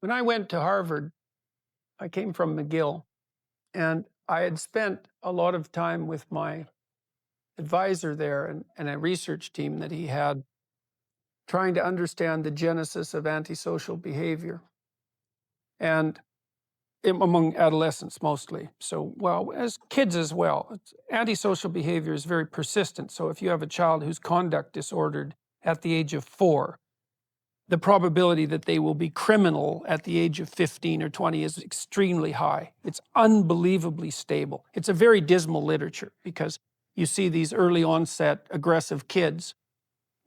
When I went to Harvard, I came from McGill, and I had spent a lot of time with my advisor there and a research team that he had trying to understand the genesis of antisocial behavior and among adolescents mostly. So, well, as kids as well. Antisocial behavior is very persistent. So if you have a child who's conduct disordered at the age of 4, the probability that they will be criminal at the age of 15 or 20 is extremely high. It's unbelievably stable. It's a very dismal literature because you see these early onset aggressive kids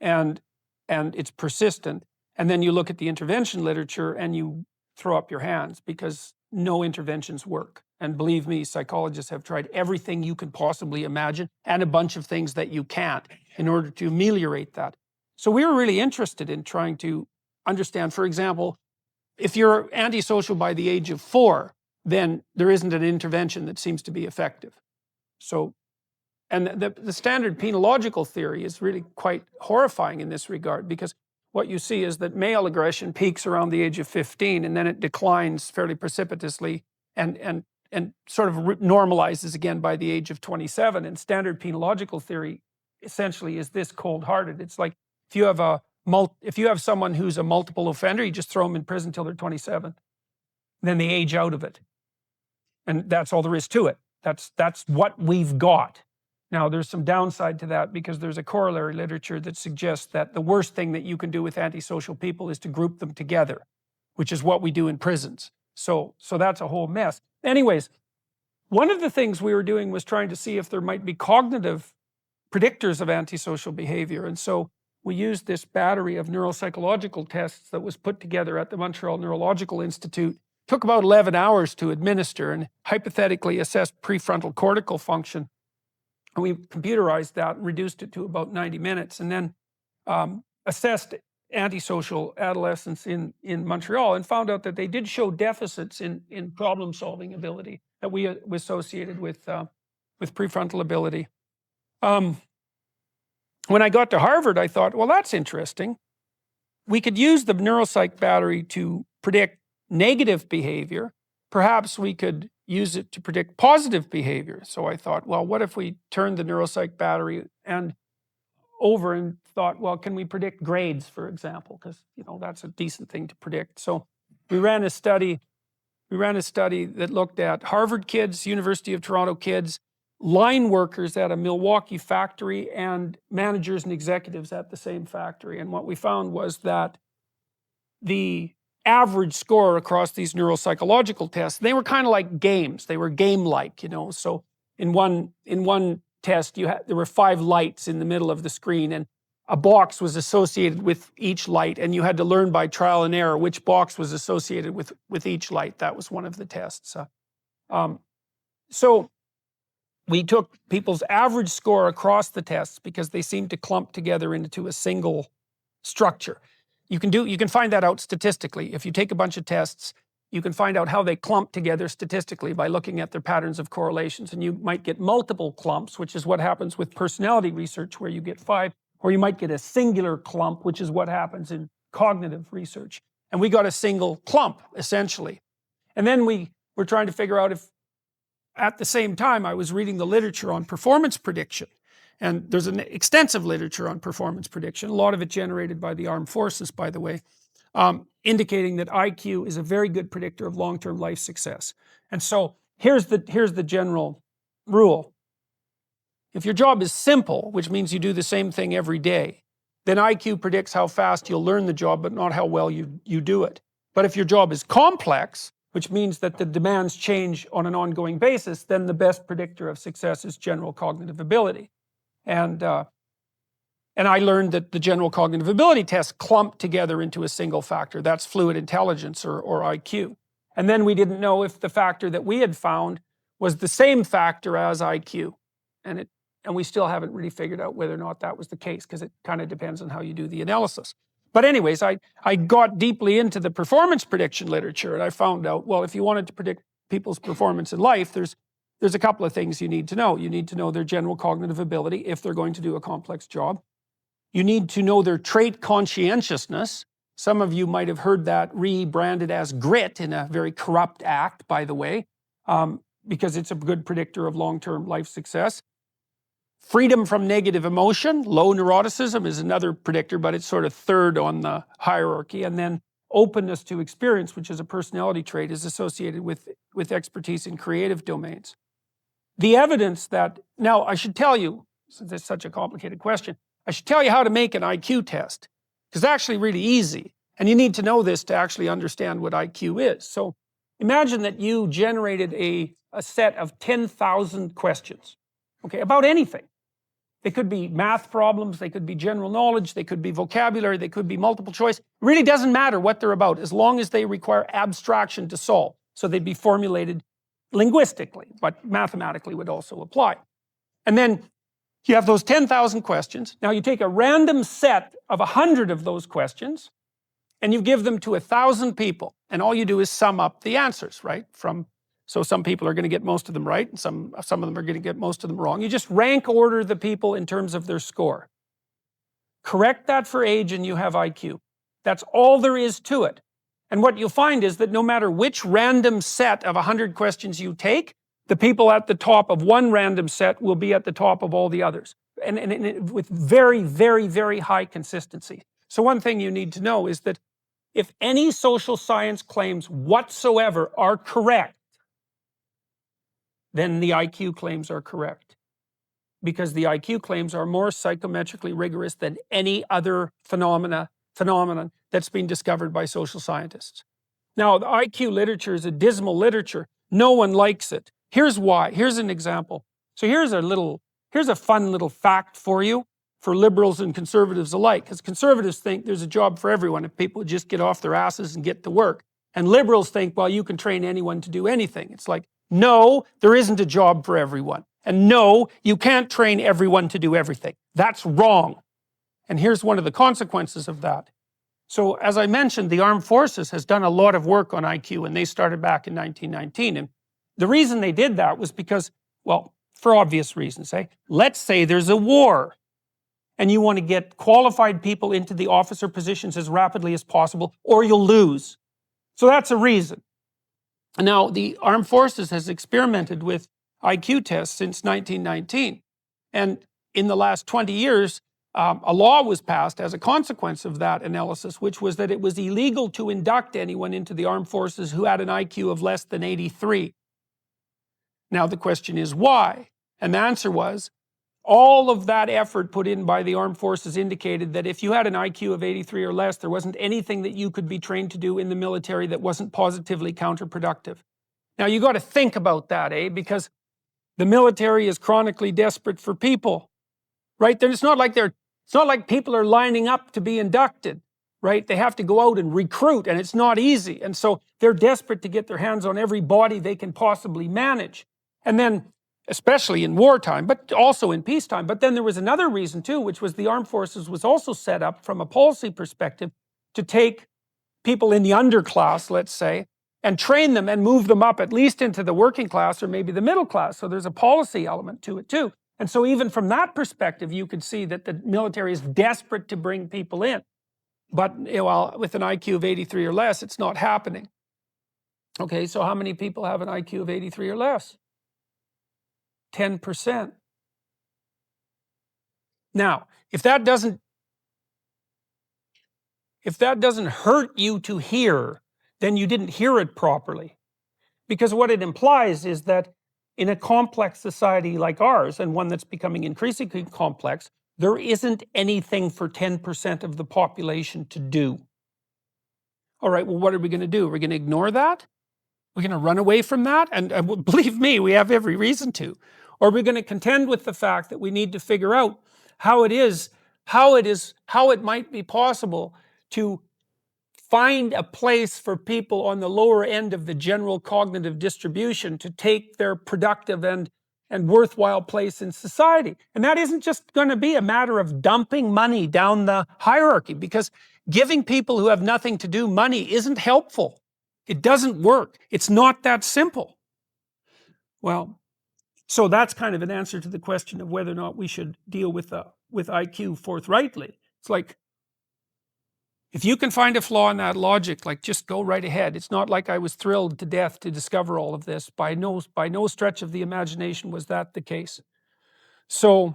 and it's persistent. And then you look at the intervention literature and you throw up your hands because no interventions work. And believe me, psychologists have tried everything you can possibly imagine and a bunch of things that you can't in order to ameliorate that. So we were really interested in trying to understand, for example, if you're antisocial by the age of 4, then there isn't an intervention that seems to be effective. So, and the standard penological theory is really quite horrifying in this regard, because what you see is that male aggression peaks around the age of 15 and then it declines fairly precipitously and sort of normalizes again by the age of 27. And standard penological theory essentially is this cold-hearted. It's like if you have someone who's a multiple offender, you just throw them in prison till they're 27. Then they age out of it. And that's all there is to it. That's what we've got. Now, there's some downside to that because there's a corollary literature that suggests that the worst thing that you can do with antisocial people is to group them together, which is what we do in prisons. So that's a whole mess. Anyways, one of the things we were doing was trying to see if there might be cognitive predictors of antisocial behavior. And so we used this battery of neuropsychological tests that was put together at the Montreal Neurological Institute. It took about 11 hours to administer and hypothetically assessed prefrontal cortical function. And we computerized that and reduced it to about 90 minutes and then assessed antisocial adolescents in Montreal and found out that they did show deficits in problem-solving ability that we associated with prefrontal ability. When I got to Harvard, I thought, well, that's interesting. We could use the neuropsych battery to predict negative behavior. Perhaps we could use it to predict positive behavior. So I thought, well, what if we turned the neuropsych battery over and thought, well, can we predict grades, for example? Because, that's a decent thing to predict. So we ran a study that looked at Harvard kids, University of Toronto kids, line workers at a Milwaukee factory, and managers and executives at the same factory. And what we found was that the average score across these neuropsychological tests, they were kind of like games. They were game-like, So in one test, there were 5 lights in the middle of the screen, and a box was associated with each light, and you had to learn by trial and error which box was associated with each light. That was one of the tests. So we took people's average score across the tests because they seemed to clump together into a single structure. You can find that out statistically. If you take a bunch of tests, you can find out how they clump together statistically by looking at their patterns of correlations. And you might get multiple clumps, which is what happens with personality research, where you get 5, or you might get a singular clump, which is what happens in cognitive research. And we got a single clump, essentially. And then we were trying to figure out if, at the same time, I was reading the literature on performance prediction. And there's an extensive literature on performance prediction, a lot of it generated by the armed forces, by the way, indicating that IQ is a very good predictor of long-term life success. And so here's the general rule. If your job is simple, which means you do the same thing every day, then IQ predicts how fast you'll learn the job, but not how well you do it. But if your job is complex, which means that the demands change on an ongoing basis, then the best predictor of success is general cognitive ability. And I learned that the general cognitive ability tests clump together into a single factor. That's fluid intelligence or IQ. And then we didn't know if the factor that we had found was the same factor as IQ. And we still haven't really figured out whether or not that was the case, because it kind of depends on how you do the analysis. But anyways, I got deeply into the performance prediction literature, and I found out, well, if you wanted to predict people's performance in life, there's a couple of things you need to know. You need to know their general cognitive ability if they're going to do a complex job. You need to know their trait conscientiousness, Some of you might have heard that rebranded as grit in a very corrupt act, by the way, because it's a good predictor of long-term life success. Freedom from negative emotion, low neuroticism, is another predictor, but it's sort of third on the hierarchy. And then openness to experience, which is a personality trait, is associated with expertise in creative domains. The evidence that, now I should tell you, since it's such a complicated question, I should tell you how to make an IQ test, because it's actually really easy. And you need to know this to actually understand what IQ is. So imagine that you generated a set of 10,000 questions, okay, about anything. They could be math problems, they could be general knowledge, they could be vocabulary, they could be multiple choice. It really doesn't matter what they're about, as long as they require abstraction to solve. So they'd be formulated linguistically, but mathematically would also apply. And then you have those 10,000 questions. Now you take a random set of 100 of those questions, and you give them to 1,000 people, and all you do is sum up the answers, right? So some people are going to get most of them right, and some of them are going to get most of them wrong. You just rank order the people in terms of their score. Correct that for age and you have IQ. That's all there is to it. And what you'll find is that no matter which random set of 100 questions you take, the people at the top of one random set will be at the top of all the others. And with very, very, very high consistency. So one thing you need to know is that if any social science claims whatsoever are correct, then the IQ claims are correct, because the IQ claims are more psychometrically rigorous than any other phenomenon that's been discovered by social scientists. Now, the IQ literature is a dismal literature. No one likes it. Here's why. Here's an example. So here's a fun little fact for you, for liberals and conservatives alike, because conservatives think there's a job for everyone if people just get off their asses and get to work. And liberals think, well, you can train anyone to do anything. It's like, no, there isn't a job for everyone. And no, you can't train everyone to do everything. That's wrong. And here's one of the consequences of that. So as I mentioned, the Armed Forces has done a lot of work on IQ, and they started back in 1919. And the reason they did that was because, well, for obvious reasons, let's say there's a war, and you want to get qualified people into the officer positions as rapidly as possible, or you'll lose. So that's a reason. Now, the Armed Forces has experimented with IQ tests since 1919. And in the last 20 years, a law was passed as a consequence of that analysis, which was that it was illegal to induct anyone into the Armed Forces who had an IQ of less than 83. Now, the question is why? And the answer was, all of that effort put in by the Armed Forces indicated that if you had an IQ of 83 or less, there wasn't anything that you could be trained to do in the military that wasn't positively counterproductive. Now you got to think about that, because the military is chronically desperate for people, right? It's not like people are lining up to be inducted, right? They have to go out and recruit, and it's not easy. And so they're desperate to get their hands on every body they can possibly manage. And then, especially in wartime, but also in peacetime. But then there was another reason too, which was the Armed Forces was also set up from a policy perspective to take people in the underclass, let's say, and train them and move them up at least into the working class or maybe the middle class. So there's a policy element to it too. And so even from that perspective, you could see that the military is desperate to bring people in. But well, with an IQ of 83 or less, it's not happening. Okay, so how many people have an IQ of 83 or less? 10%. Now, if that doesn't hurt you to hear, then you didn't hear it properly. Because what it implies is that in a complex society like ours, and one that's becoming increasingly complex, there isn't anything for 10% of the population to do. All right, well, what are we going to do? Are we going to ignore that? We're going to run away from that? And believe me, we have every reason to. Or we're going to contend with the fact that we need to figure out how it might be possible to find a place for people on the lower end of the general cognitive distribution to take their productive and worthwhile place in society. And that isn't just going to be a matter of dumping money down the hierarchy, because giving people who have nothing to do money isn't helpful. It doesn't work. It's not that simple. Well, so that's kind of an answer to the question of whether or not we should deal with IQ forthrightly. It's like, If you can find a flaw in that logic, like, just go right ahead. It's not like I was thrilled to death to discover all of this. By no stretch of the imagination was that the case. So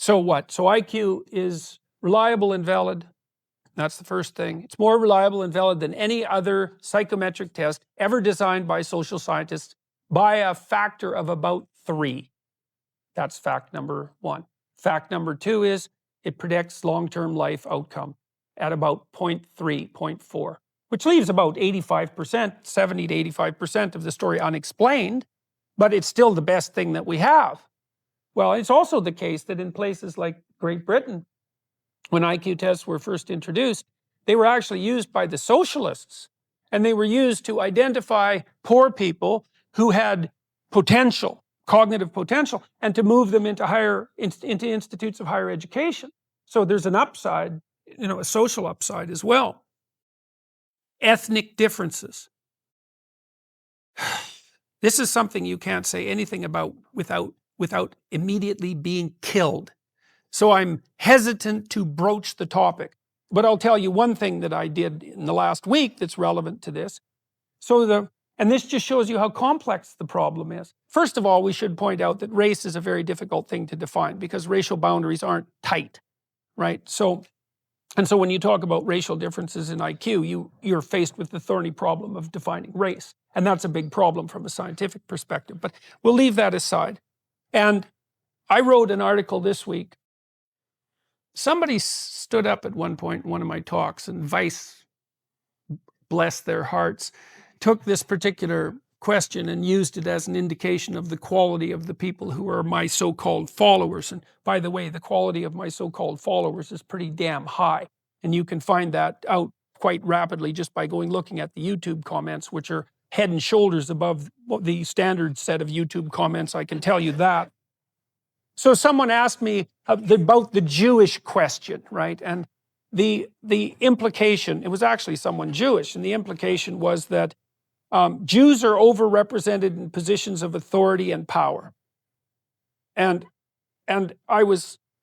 what? So IQ is reliable and valid. That's the first thing. It's more reliable and valid than any other psychometric test ever designed by social scientists by a factor of about 3. That's fact number 1. Fact number 2 is it predicts long-term life outcome at about 0.3, 0.4, which leaves about 85%, 70 to 85% of the story unexplained, but it's still the best thing that we have. Well, it's also the case that in places like Great Britain, when IQ tests were first introduced, they were actually used by the socialists, and they were used to identify poor people who had potential, cognitive potential, and to move them into institutes of higher education. So there's an upside, a social upside as well. Ethnic differences. This is something you can't say anything about without immediately being killed. So I'm hesitant to broach the topic, but I'll tell you one thing that I did in the last week that's relevant to this. And this just shows you how complex the problem is. First of all, we should point out that race is a very difficult thing to define because racial boundaries aren't tight, right? So when you talk about racial differences in IQ, you're faced with the thorny problem of defining race. And that's a big problem from a scientific perspective, but we'll leave that aside. And I wrote an article this week. Somebody stood up at one point in one of my talks, and Vice, bless their hearts, took this particular question and used it as an indication of the quality of the people who are my so-called followers. And by the way, the quality of my so-called followers is pretty damn high. And you can find that out quite rapidly just by looking at the YouTube comments, which are head and shoulders above the standard set of YouTube comments, I can tell you that. So someone asked me about the Jewish question, right? And the implication, it was actually someone Jewish, and the implication was that Jews are overrepresented in positions of authority and power. And I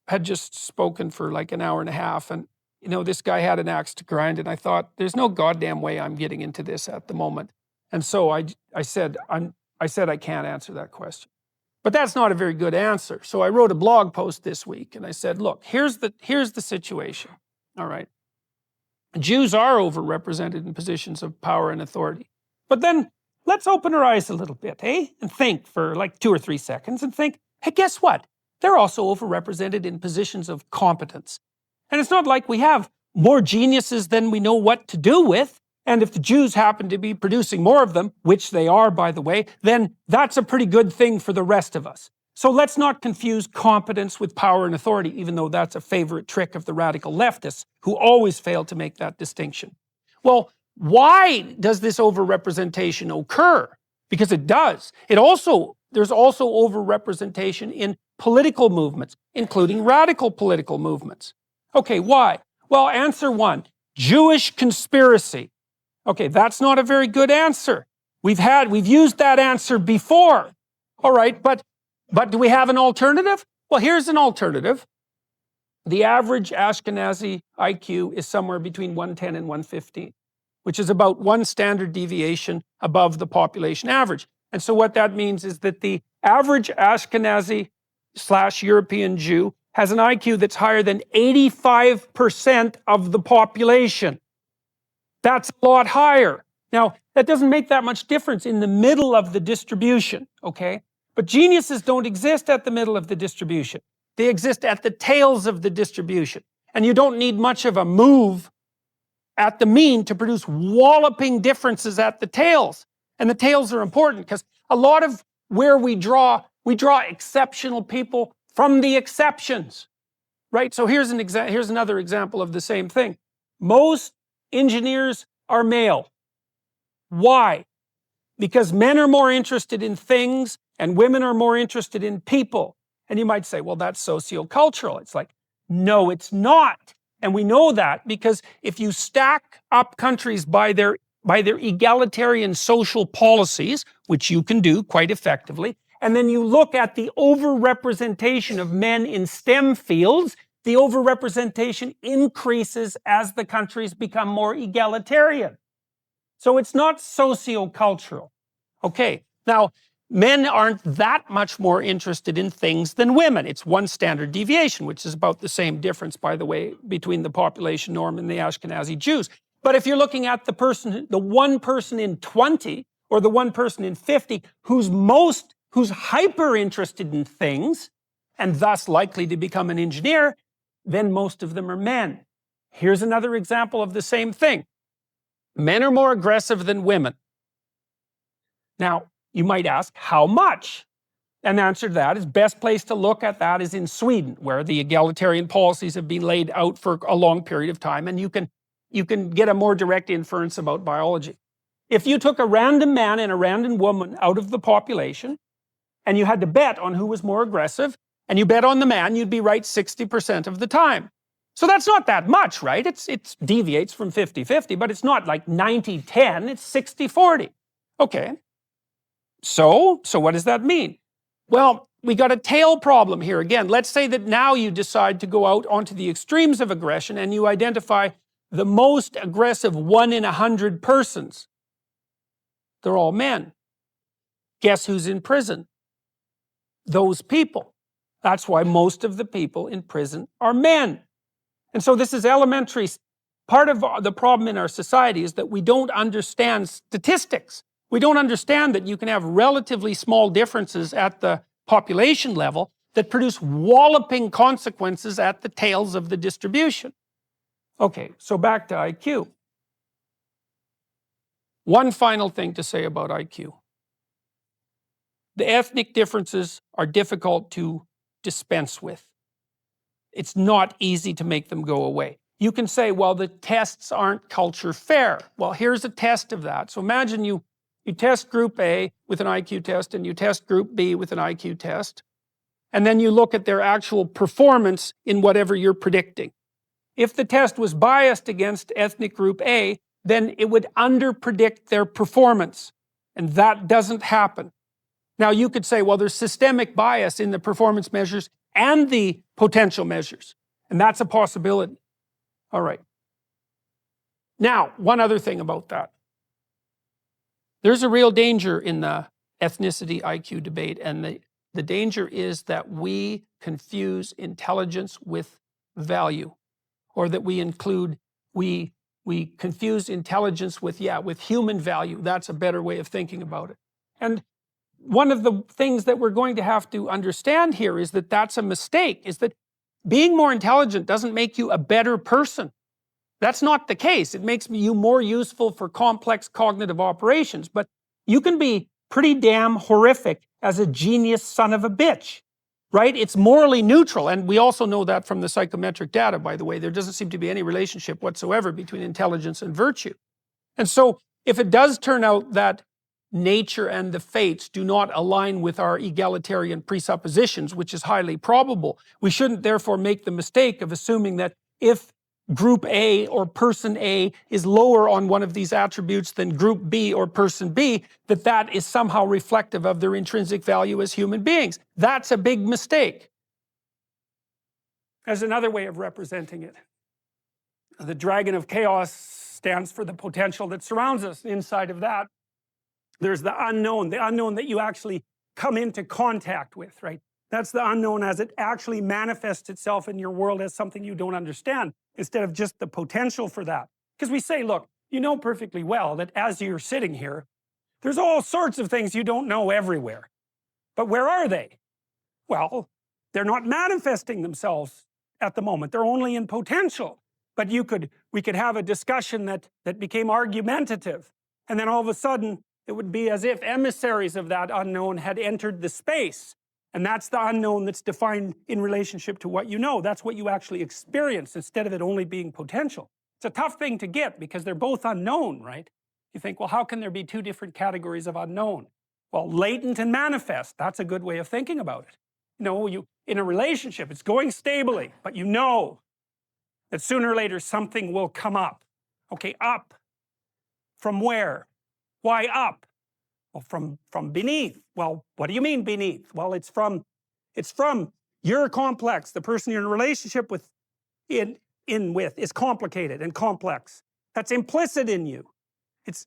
had just spoken for like an hour and a half, and this guy had an axe to grind, and I thought, there's no goddamn way I'm getting into this at the moment. And so I said I can't answer that question. But that's not a very good answer. So I wrote a blog post this week, and I said, look, here's the situation. All right. Jews are overrepresented in positions of power and authority. But then let's open our eyes a little bit, eh? And think for like 2 or 3 seconds and think, hey, guess what? They're also overrepresented in positions of competence. And it's not like we have more geniuses than we know what to do with. And if the Jews happen to be producing more of them, which they are, by the way, then that's a pretty good thing for the rest of us. So let's not confuse competence with power and authority, even though that's a favorite trick of the radical leftists who always fail to make that distinction. Well, why does this overrepresentation occur? Because it does. There's also overrepresentation in political movements, including radical political movements. Okay, why? Well, answer 1, Jewish conspiracy. Okay, that's not a very good answer. We've used that answer before. All right, but do we have an alternative? Well, here's an alternative. The average Ashkenazi IQ is somewhere between 110 and 115, which is about 1 standard deviation above the population average. And so what that means is that the average Ashkenazi/European Jew has an IQ that's higher than 85% of the population. That's a lot higher. Now, that doesn't make that much difference in the middle of the distribution, okay? But geniuses don't exist at the middle of the distribution. They exist at the tails of the distribution. And you don't need much of a move at the mean to produce walloping differences at the tails. And the tails are important because a lot of where we draw exceptional people from the exceptions, right? So here's another example of the same thing. Most engineers are male. Why? Because men are more interested in things and women are more interested in people. And you might say, well, that's sociocultural. It's like, no, it's not. And we know that because if you stack up countries by their egalitarian social policies, which you can do quite effectively, and then you look at the overrepresentation of men in STEM fields, the overrepresentation increases as the countries become more egalitarian. So it's not sociocultural. Okay, now men aren't that much more interested in things than women. It's one standard deviation, which is about the same difference, by the way, between the population norm and the Ashkenazi Jews. But if you're looking at the one person in 20 or the one person in 50 who's hyper interested in things and thus likely to become an engineer, then most of them are men. Here's another example of the same thing. Men are more aggressive than women. Now, you might ask, how much? And the answer to that is, best place to look at that is in Sweden, where the egalitarian policies have been laid out for a long period of time, and you can get a more direct inference about biology. If you took a random man and a random woman out of the population, and you had to bet on who was more aggressive, and you bet on the man, you'd be right 60% of the time. So that's not that much, right? It deviates from 50-50, but it's not like 90-10, it's 60-40. Okay. So what does that mean? Well, we got a tail problem here again. Let's say that now you decide to go out onto the extremes of aggression and you identify the most aggressive 1 in 100 persons. They're all men. Guess who's in prison? Those people. That's why most of the people in prison are men. And so this is elementary. Part of the problem in our society is that we don't understand statistics. We don't understand that you can have relatively small differences at the population level that produce walloping consequences at the tails of the distribution. Okay, so back to IQ. One final thing to say about IQ. The ethnic differences are difficult to dispense with. It's not easy to make them go away. You can say, well, the tests aren't culture fair. Well, here's a test of that. So imagine you test group A with an IQ test and you test group B with an IQ test, and then you look at their actual performance in whatever you're predicting. If the test was biased against ethnic group A, then it would underpredict their performance, and that doesn't happen. Now you could say, well, there's systemic bias in the performance measures and the potential measures, and that's a possibility. All right. Now, one other thing about that. There's a real danger in the ethnicity IQ debate, and the danger is that we confuse intelligence with value, or that we confuse intelligence with human value. That's a better way of thinking about it. And one of the things that we're going to have to understand here is that that's a mistake, is that being more intelligent doesn't make you a better person. That's not the case. It makes you more useful for complex cognitive operations, but you can be pretty damn horrific as a genius son of a bitch, right? It's morally neutral, and we also know that from the psychometric data, by the way. There doesn't seem to be any relationship whatsoever between intelligence and virtue. And so, if it does turn out that nature and the fates do not align with our egalitarian presuppositions, which is highly probable, we shouldn't therefore make the mistake of assuming that if group A or person A is lower on one of these attributes than group B or person B, that is somehow reflective of their intrinsic value as human beings. That's a big mistake. There's another way of representing it. The dragon of chaos stands for the potential that surrounds us. Inside of that, there's the unknown that you actually come into contact with, right? That's the unknown as it actually manifests itself in your world as something you don't understand, instead of just the potential for that. Because we say, look, you know perfectly well that as you're sitting here, there's all sorts of things you don't know everywhere. But where are they? Well, they're not manifesting themselves at the moment. They're only in potential. But we could have a discussion that became argumentative. And then all of a sudden, it would be as if emissaries of that unknown had entered the space. And that's the unknown that's defined in relationship to what you know. That's what you actually experience, instead of it only being potential. It's a tough thing to get because they're both unknown, right? You think, well, how can there be two different categories of unknown? Well, latent and manifest, that's a good way of thinking about it. You know, in a relationship, it's going stably, but you know that sooner or later something will come up. Okay, up. From where? Why up? Well, from beneath. Well, what do you mean beneath? Well, it's from your complex, the person you're in a relationship with, in with is complicated and complex. That's implicit in you. It's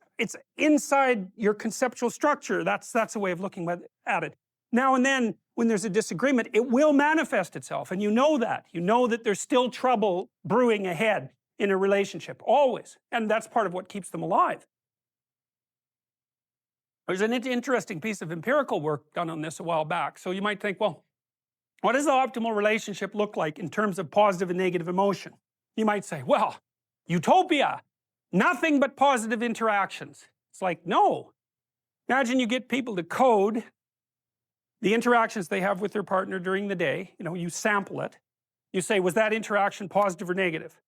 inside your conceptual structure. That's a way of looking at it. Now and then, when there's a disagreement, it will manifest itself, and you know that. You know that there's still trouble brewing ahead in a relationship, always. And that's part of what keeps them alive. There's an interesting piece of empirical work done on this a while back. So you might think, well, what does the optimal relationship look like in terms of positive and negative emotion? You might say, well, utopia, nothing but positive interactions. It's like, no. Imagine you get people to code the interactions they have with their partner during the day. You know, you sample it. You say, was that interaction positive or negative?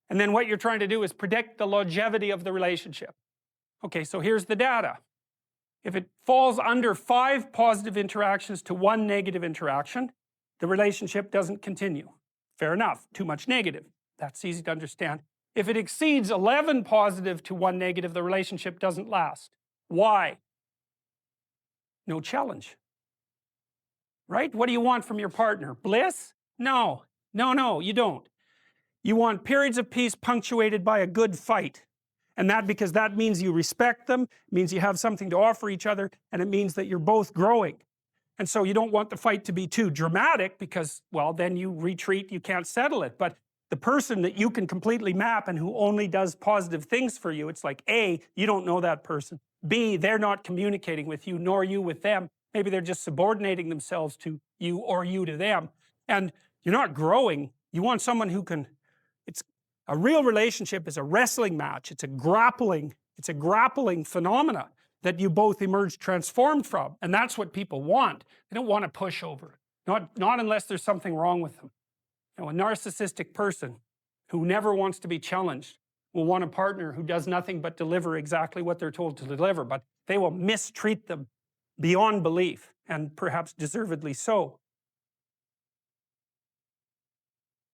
And then what you're trying to do is predict the longevity of the relationship. Okay, so here's the data. If it falls under 5 positive interactions to 1 negative interaction, the relationship doesn't continue. Fair enough, too much negative. That's easy to understand. If it exceeds 11 positive to 1 negative, the relationship doesn't last. Why? No challenge. Right? What do you want from your partner? Bliss? No. No, you don't. You want periods of peace punctuated by a good fight. And that because that means you respect them, means you have something to offer each other, and it means that you're both growing. And so you don't want the fight to be too dramatic because, well, then you retreat, you can't settle it. But the person that you can completely map and who only does positive things for you, it's like, A, you don't know that person. B, they're not communicating with you, nor you with them. Maybe they're just subordinating themselves to you or you to them. And you're not growing. You want someone who can, a real relationship is a wrestling match. It's a grappling phenomena that you both emerge transformed from. And that's what people want. They don't want a pushover. Not unless there's something wrong with them. You know, a narcissistic person who never wants to be challenged will want a partner who does nothing but deliver exactly what they're told to deliver, but they will mistreat them beyond belief, and perhaps deservedly so.